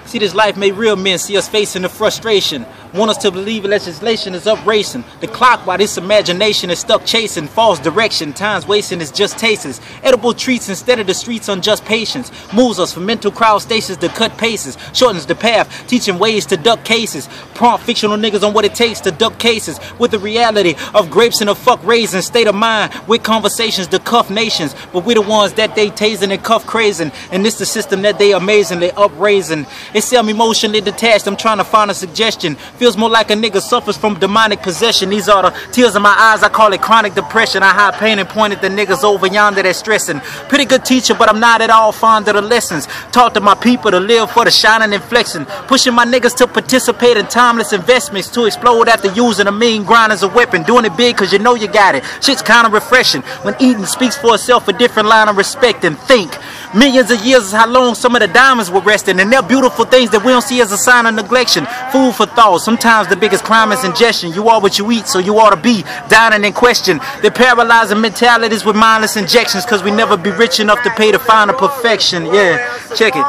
See, this life made real men see us facing the frustration. Want us to believe legislation is up racing. The clock while this imagination is stuck chasing false direction. Time's wasting is just tastes. Edible treats instead of the streets unjust patience. Moves us from mental crowd stations to cut paces. Shortens the path, teaching ways to duck cases. Prompt fictional niggas on what it takes to duck cases. With the reality of grapes and a fuck raisin. State of mind with conversations to cuff nations. But we the ones that they tasing and cuff crazing. And this the system that they amazingly upraising. It's I'm emotionally detached, I'm trying to find a suggestion. Feels more like a nigga suffers from demonic possession. These are the tears in my eyes, I call it chronic depression. I hide pain and point at the niggas over yonder that's stressing. Pretty good teacher, but I'm not at all fond of the lessons. Taught to my people to live for the shining and flexing. Pushing my niggas to participate in timeless investments. To explode after using a mean grind as a weapon. Doing it big cause you know you got it. Shit's kinda refreshing. When eating speaks for itself, a different line of respect and think. Millions of years is how long some of the diamonds were resting. And they're beautiful things that we don't see as a sign of neglection. Food for thought. Sometimes the biggest crime is ingestion. You are what you eat, so you ought to be dining in question. They're paralyzing mentalities with mindless injections, cause we never be rich enough to pay to find a perfection. Yeah, check it.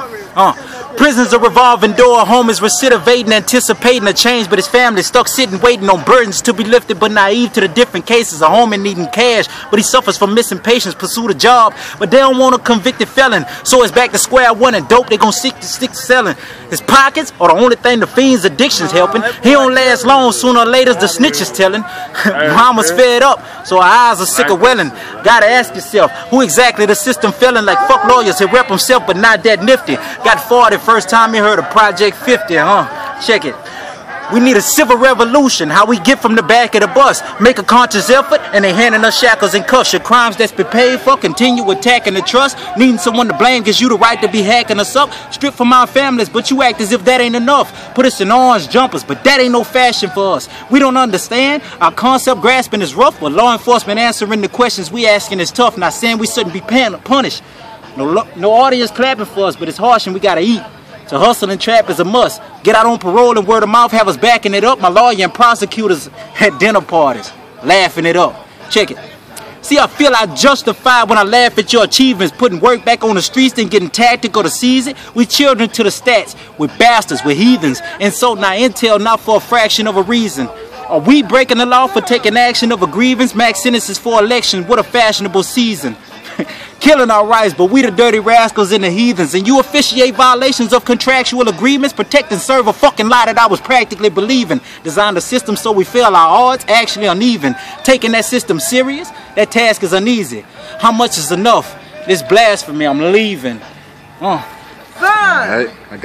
Prison's a revolving door. Home is recidivating, anticipating a change, but his family stuck sitting waiting on burdens to be lifted, but naive to the different cases. A homie needing cash, but he suffers from missing patience. Pursued a job, but they don't want a convicted felon, so it's back to square one and dope. They gon' stick to selling. His pockets are the only thing the fiend's addiction's helping. He don't last long. Sooner or later the snitch is telling. Mama's fed up, so her eyes are sick of welling. Gotta ask yourself, who exactly the system feeling like? Fuck lawyers, he rep himself, but not that nifty. Got 40 first time you heard of Project 50, Check it. We need a civil revolution. How we get from the back of the bus. Make a conscious effort and they handing us shackles and cuffs. Your crimes that's been paid for. Continue attacking the trust. Needing someone to blame gives you the right to be hacking us up. Stripped from our families, but you act as if that ain't enough. Put us in orange jumpers, but that ain't no fashion for us. We don't understand. Our concept grasping is rough, but law enforcement answering the questions we asking is tough. Not saying we shouldn't be punished. No audience clapping for us, but it's harsh and we gotta eat. So hustle and trap is a must. Get out on parole and word of mouth, have us backing it up. My lawyer and prosecutors at dinner parties, laughing it up. Check it. See, I feel I justify when I laugh at your achievements. Putting work back on the streets, then getting tactical to seize it. We children to the stats, we're bastards, we're heathens. And so now intel not for a fraction of a reason. Are we breaking the law for taking action of a grievance? Max sentences for election, what a fashionable season. Killing our rights, but we the dirty rascals and the heathens. And you officiate violations of contractual agreements. Protect and serve a fucking lie that I was practically believing. Designed a system so we fail our odds, actually uneven. Taking that system serious, that task is uneasy. How much is enough? This blasphemy, I'm leaving. All right, I got